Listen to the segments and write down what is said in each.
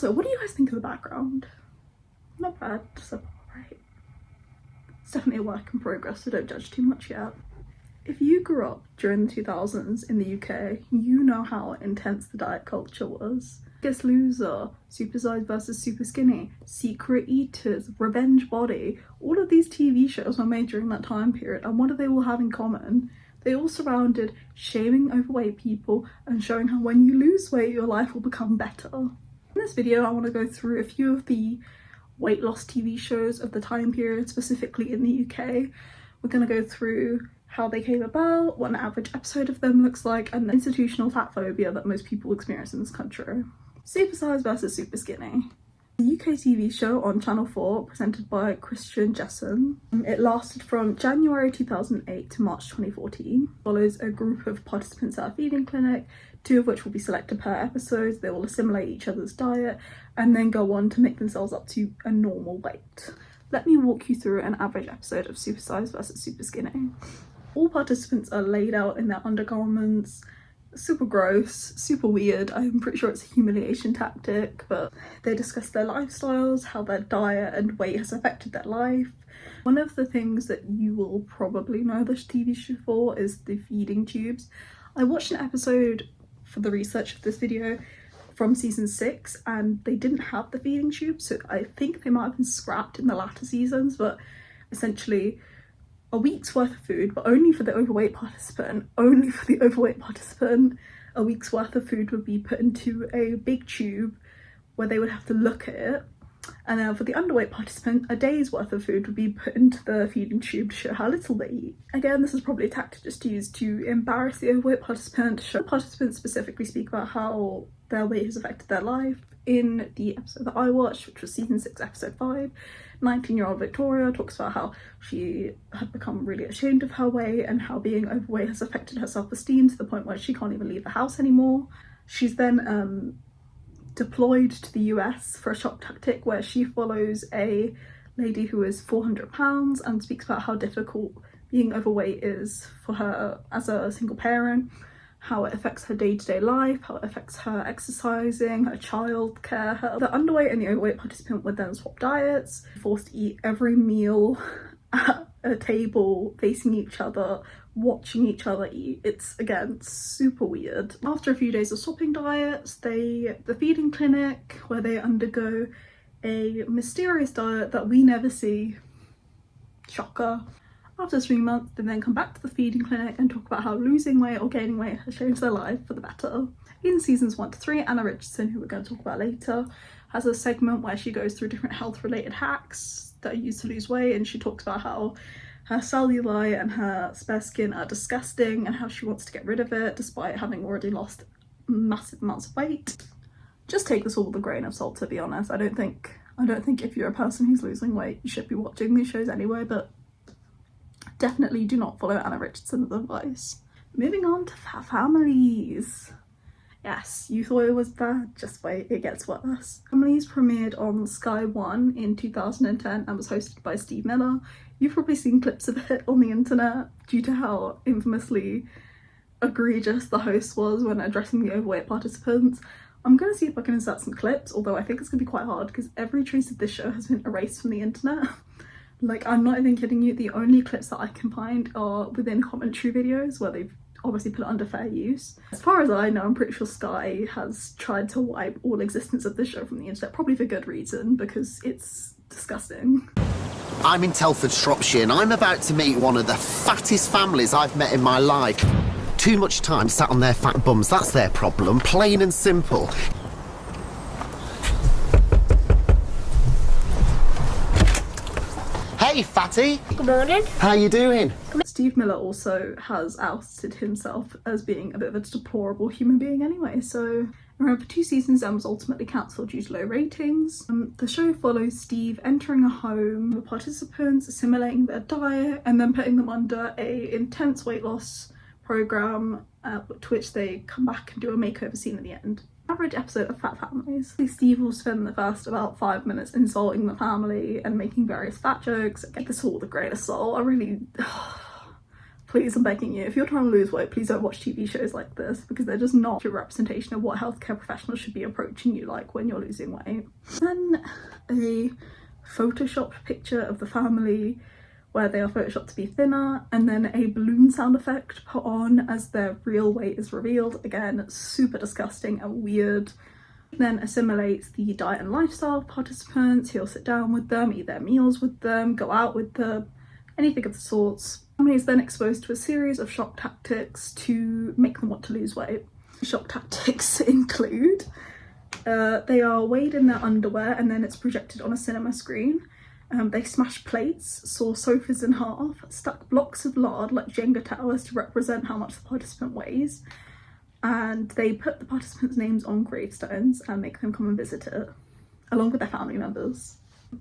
So what do you guys think of the background? Not bad, so right. It's definitely a work in progress, so don't judge too much yet. If you grew up during the 2000s in the UK, you know how intense the diet culture was. Biggest Loser, Super Size versus Super Skinny, Secret Eaters, Revenge Body, all of these TV shows were made during that time period, and what do they all have in common? They all surrounded shaming overweight people and showing how when you lose weight your life will become better. In this video I want to go through a few of the weight loss TV shows of the time period, specifically in the UK. We're going to go through how they came about, what an average episode of them looks like, and the institutional fat phobia that most people experience in this country. Super Size versus Super Skinny. The UK TV show on Channel 4, presented by Christian Jessen. It lasted from January 2008 to March 2014. Follows a group of participants at a feeding clinic, 2 of which will be selected per episode. They will assimilate each other's diet and then go on to make themselves up to a normal weight. Let me walk you through an average episode of Super Size versus Super Skinny. All participants are laid out in their undergarments. Super gross, super weird. I'm pretty sure it's a humiliation tactic, but they discuss their lifestyles, how their diet and weight has affected their life. One of the things that you will probably know this TV show for is the feeding tubes. I watched an episode for the research of this video from season 6 and they didn't have the feeding tubes, so I think they might have been scrapped in the latter seasons, but essentially a week's worth of food, but only for the overweight participant, a week's worth of food would be put into a big tube where they would have to look at it. And then for the underweight participant, a day's worth of food would be put into the feeding tube to show how little they eat. Again, this is probably a tactic just used to embarrass the overweight participant, to show the participants specifically speak about how their weight has affected their life. In the episode that I watched, which was season 6, episode 5, 19-year-old Victoria talks about how she had become really ashamed of her weight and how being overweight has affected her self-esteem to the point where she can't even leave the house anymore. She's then deployed to the US for a shock tactic where she follows a lady who is 400 pounds and speaks about how difficult being overweight is for her as a single parent, how it affects her day-to-day life, how it affects her exercising, her childcare. The underweight and the overweight participant would then swap diets, forced to eat every meal at a table, facing each other, watching each other eat. It's, again, super weird. After a few days of swapping diets, the feeding clinic, where they undergo a mysterious diet that we never see. Shocker. After 3 months, they then come back to the feeding clinic and talk about how losing weight or gaining weight has changed their life for the better. In seasons 1 to 3, Anna Richardson, who we're going to talk about later, has a segment where she goes through different health-related hacks that are used to lose weight, and she talks about how her cellulite and her spare skin are disgusting and how she wants to get rid of it despite having already lost massive amounts of weight. Just take this all with a grain of salt, to be honest. I don't think if you're a person who's losing weight, you should be watching these shows anyway, but definitely do not follow Anna Richardson's advice. Moving on to Fat Families. Yes, you thought it was bad, just wait, it gets worse. Families premiered on Sky 1 in 2010 and was hosted by Steve Miller. You've probably seen clips of it on the internet due to how infamously egregious the host was when addressing the overweight participants. I'm going to see if I can insert some clips, although I think it's going to be quite hard because every trace of this show has been erased from the internet. Like, I'm not even kidding you, the only clips that I can find are within commentary videos where they've obviously put it under fair use. As far as I know, I'm pretty sure Sky has tried to wipe all existence of this show from the internet, probably for good reason, because it's disgusting. I'm in Telford, Shropshire, and I'm about to meet one of the fattest families I've met in my life. Too much time sat on their fat bums, that's their problem, plain and simple. Hey, fatty. Good morning. How you doing? Steve Miller also has ousted himself as being a bit of a deplorable human being anyway, so around for 2 seasons and was ultimately cancelled due to low ratings. The show follows Steve entering a home with participants, assimilating their diet, and then putting them under a intense weight loss program, to which they come back and do a makeover scene at the end. Average episode of Fat Families. Steve will spend the first about 5 minutes insulting the family and making various fat jokes. I get this all with a grain of salt. I really... Please, I'm begging you, if you're trying to lose weight, please don't watch TV shows like this, because they're just not a representation of what healthcare professionals should be approaching you like when you're losing weight. Then a photoshopped picture of the family where they are photoshopped to be thinner, and then a balloon sound effect put on as their real weight is revealed. Again, super disgusting and weird. Then assimilates the diet and lifestyle participants. He'll sit down with them, eat their meals with them, go out with them, anything of the sorts. Family is then exposed to a series of shock tactics to make them want to lose weight. Shock tactics include they are weighed in their underwear and then it's projected on a cinema screen. They smash plates, saw sofas in half, stuck blocks of lard like Jenga towers to represent how much the participant weighs, and they put the participants' names on gravestones and make them come and visit it, along with their family members.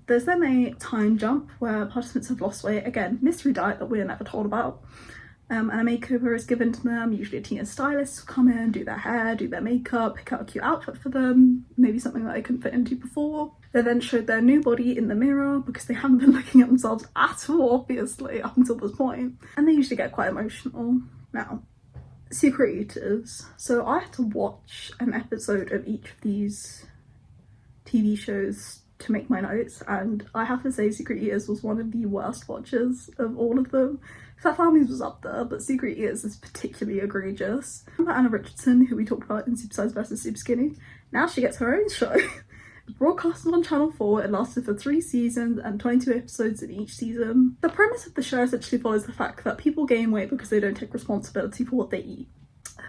There's then a time jump where participants have lost weight, again, mystery diet that we're never told about, and a makeover is given to them. Usually a teen stylist will come in, do their hair, do their makeup, pick out a cute outfit for them, maybe something that they couldn't fit into before. They're then showed their new body in the mirror because they haven't been looking at themselves at all, obviously, up until this point, and they usually get quite emotional. Now, secret eaters. So I had to watch an episode of each of these TV shows to make my notes, and I have to say Secret Eaters was one of the worst watches of all of them. Fat Families was up there, but Secret Eaters is particularly egregious. Remember Anna Richardson, who we talked about in Super Size vs Super Skinny? Now she gets her own show. Broadcasted on Channel 4, it lasted for 3 seasons and 22 episodes in each season. The premise of the show essentially follows the fact that people gain weight because they don't take responsibility for what they eat.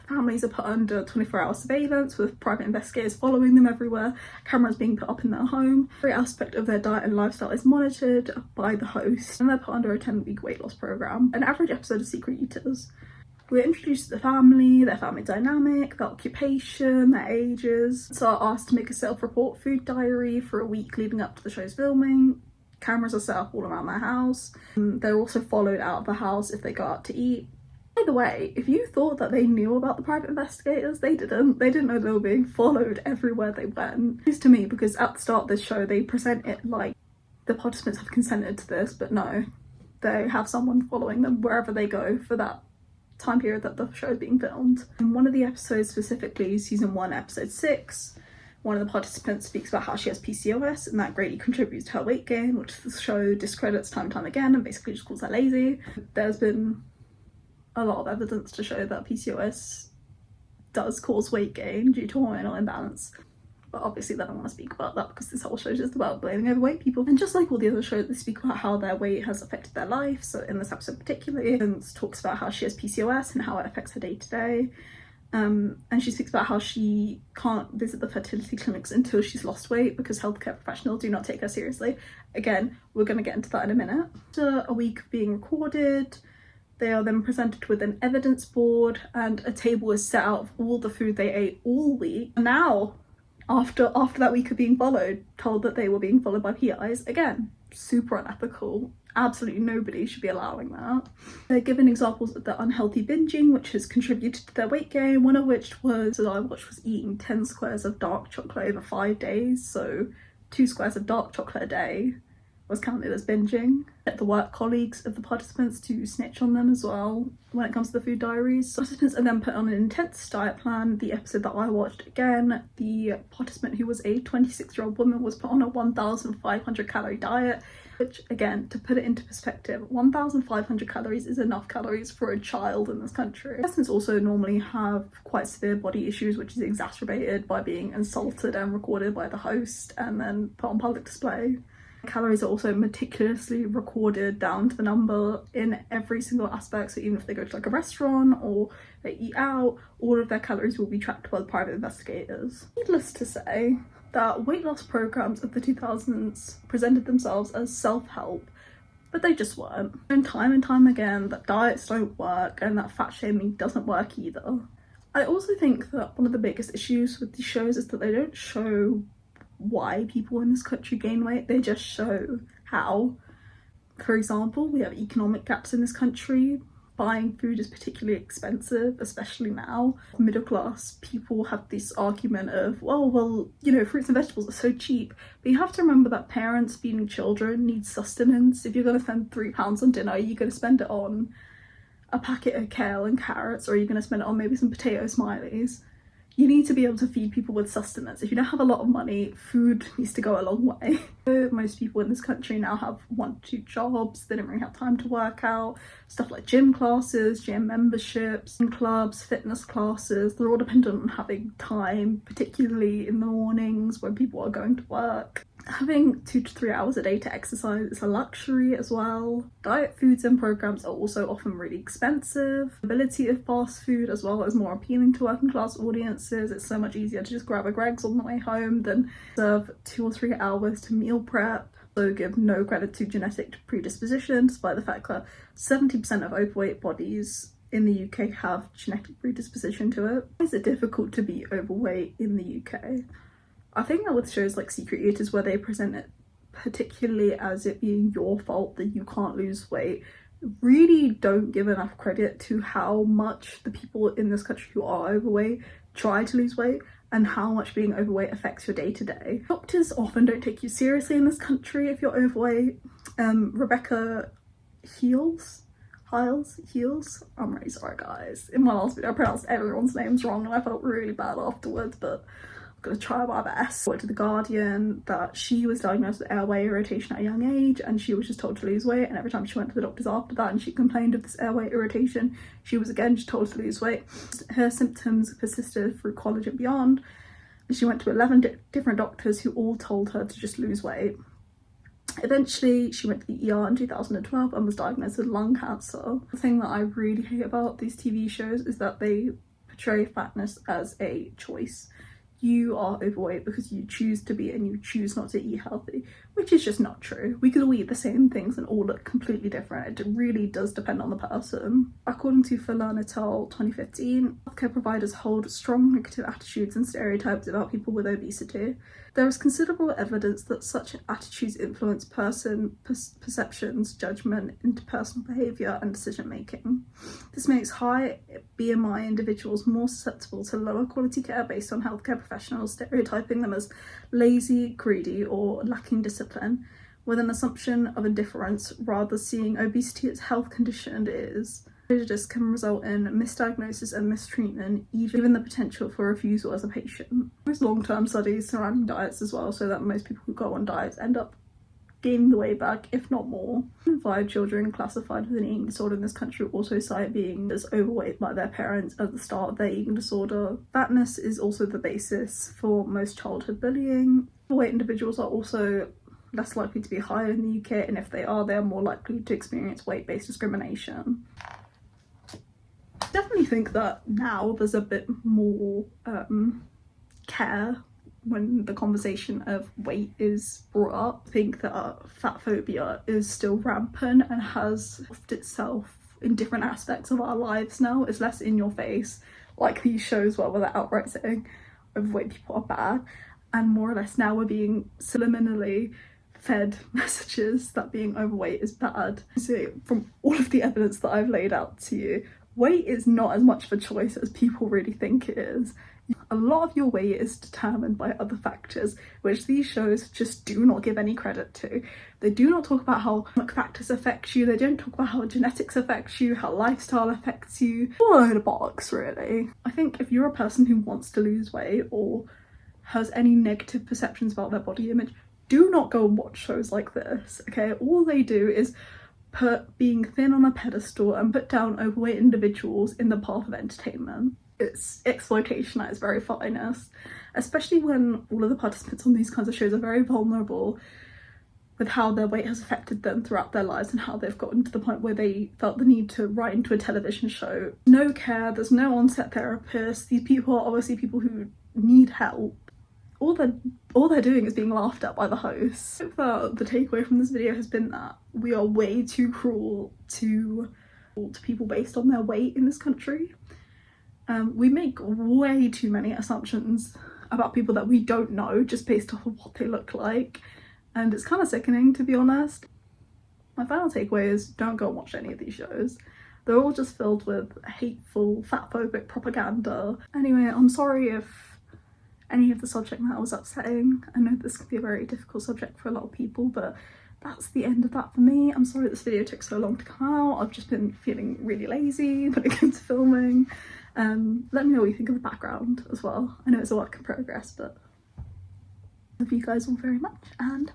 Families are put under 24-hour surveillance with private investigators following them everywhere, cameras being put up in their home. Every aspect of their diet and lifestyle is monitored by the host, and they're put under a 10-week weight loss program. An average episode of Secret Eaters. We're introduced to the family, their family dynamic, their occupation, their ages. So are asked to make a self-report food diary for a week leading up to the show's filming. Cameras are set up all around their house. They're also followed out of the house if they go out to eat. By the way, if you thought that they knew about the private investigators, they didn't. They didn't know they were being followed everywhere they went. It's to me because at the start of this show, they present it like the participants have consented to this, but no, they have someone following them wherever they go for that time period that the show is being filmed. In one of the episodes specifically, season 1, episode 6, one of the participants speaks about how she has PCOS and that greatly contributes to her weight gain, which the show discredits time and time again and basically just calls her lazy. There's been a lot of evidence to show that PCOS does cause weight gain due to hormonal imbalance. But obviously they don't want to speak about that because this whole show is just about blaming overweight people. And just like all the other shows, they speak about how their weight has affected their life. So in this episode particularly, it talks about how she has PCOS and how it affects her day to day. And she speaks about how she can't visit the fertility clinics until she's lost weight because healthcare professionals do not take her seriously. Again, we're going to get into that in a minute. After a week of being recorded, they are then presented with an evidence board and a table is set out of all the food they ate all week. Now, after that week of being followed, told that they were being followed by PIs. Again, super unethical. Absolutely nobody should be allowing that. They're given examples of their unhealthy binging, which has contributed to their weight gain, one of which was, that I watched, was eating 10 squares of dark chocolate over 5 days, so 2 squares of dark chocolate a day was counted as binging. Get the work colleagues of the participants to snitch on them as well when it comes to the food diaries. Participants are then put on an intense diet plan. The episode that I watched, again, the participant who was a 26-year-old woman was put on a 1,500 calorie diet, which, again, to put it into perspective, 1,500 calories is enough calories for a child in this country. Contestants also normally have quite severe body issues, which is exacerbated by being insulted and recorded by the host and then put on public display. Calories are also meticulously recorded down to the number in every single aspect, so even if they go to like a restaurant or they eat out, all of their calories will be tracked by the private investigators. Needless to say that weight loss programs of the 2000s presented themselves as self-help, but they just weren't. And time again that diets don't work and that fat shaming doesn't work either. I also think that one of the biggest issues with these shows is that they don't show why people in this country gain weight, they just show how. For example, we have economic gaps in this country. Buying food is particularly expensive, especially now. Middle class people have this argument of, well, you know, fruits and vegetables are so cheap, but you have to remember that parents feeding children need sustenance. If you're going to spend £3 on dinner, you're going to spend it on a packet of kale and carrots, or are you going to spend it on maybe some potato smileys? You need to be able to feed people with sustenance. If you don't have a lot of money, food needs to go a long way. Most people in this country now have 1 to 2 jobs. They don't really have time to work out. Stuff like gym classes, gym memberships, clubs, fitness classes, they're all dependent on having time, particularly in the mornings when people are going to work. Having 2 to 3 hours a day to exercise is a luxury as well. Diet foods and programs are also often really expensive. The ability of fast food as well is more appealing to working class audiences. It's so much easier to just grab a Greggs on the way home than serve 2 or 3 hours to meal prep. So give no credit to genetic predisposition, despite the fact that 70% of overweight bodies in the UK have genetic predisposition to it. Why is it difficult to be overweight in the UK? I think that with shows like Secret Eaters, where they present it particularly as it being your fault that you can't lose weight, really don't give enough credit to how much the people in this country who are overweight try to lose weight and how much being overweight affects your day-to-day. Doctors often don't take you seriously in this country if you're overweight. Rebecca Heels, I'm really sorry guys. In my last video I pronounced everyone's names wrong and I felt really bad afterwards, but gonna try my best. I went to The Guardian that she was diagnosed with airway irritation at a young age and she was just told to lose weight, and every time she went to the doctors after that and she complained of this airway irritation, she was again just told to lose weight. Her symptoms persisted through college and beyond, and she went to 11 different doctors who all told her to just lose weight. Eventually she went to the ER in 2012 and was diagnosed with lung cancer. The thing that I really hate about these TV shows is that they portray fatness as a choice. You are overweight because you choose to be and you choose not to eat healthy, which is just not true. We could all eat the same things and all look completely different. It really does depend on the person. According to Fuller et al. 2015, healthcare providers hold strong negative attitudes and stereotypes about people with obesity. There is considerable evidence that such attitudes influence perceptions, judgment, interpersonal behaviour and decision making. This makes high BMI individuals more susceptible to lower quality care based on healthcare professionals stereotyping them as lazy, greedy or lacking discipline, with an assumption of indifference rather seeing obesity as a health condition is. Prejudice can result in misdiagnosis and mistreatment, even the potential for refusal as a patient. There's long-term studies surrounding diets as well, so that most people who go on diets end up gaining the weight back, if not more. 5 children classified with an eating disorder in this country also cite being as overweight by their parents at the start of their eating disorder. Fatness is also the basis for most childhood bullying. Overweight individuals are also less likely to be hired in the UK, and if they are, they're more likely to experience weight-based discrimination. I definitely think that now there's a bit more care when the conversation of weight is brought up. I think that fatphobia is still rampant and has left itself in different aspects of our lives now. It's less in your face, like these shows where they're outright saying overweight people are bad, and more or less now we're being subliminally fed messages that being overweight is bad. So from all of the evidence that I've laid out to you, weight is not as much of a choice as people really think it is. A lot of your weight is determined by other factors, which these shows just do not give any credit to. They do not talk about how factors affect you, they don't talk about how genetics affects you, how lifestyle affects you. All a load of bollocks, really. I think if you're a person who wants to lose weight or has any negative perceptions about their body image, do not go and watch shows like this, okay? All they do is put being thin on a pedestal and put down overweight individuals in the path of entertainment. It's exploitation at its very finest, especially when all of the participants on these kinds of shows are very vulnerable with how their weight has affected them throughout their lives and how they've gotten to the point where they felt the need to write into a television show. No care, there's no on-set therapist. These people are obviously people who need help. All they're doing is being laughed at by the hosts. The takeaway from this video has been that we are way too cruel to people based on their weight in this country. We make way too many assumptions about people that we don't know just based off of what they look like, and it's kind of sickening, to be honest. My final takeaway is don't go and watch any of these shows. They're all just filled with hateful, fatphobic propaganda. Anyway, I'm sorry if any of the subject matter was upsetting. I know this can be a very difficult subject for a lot of people, but that's the end of that for me. I'm sorry this video took so long to come out. I've just been feeling really lazy when it comes to filming. Let me know what you think of the background as well. I know it's a work in progress, but love you guys all very much, and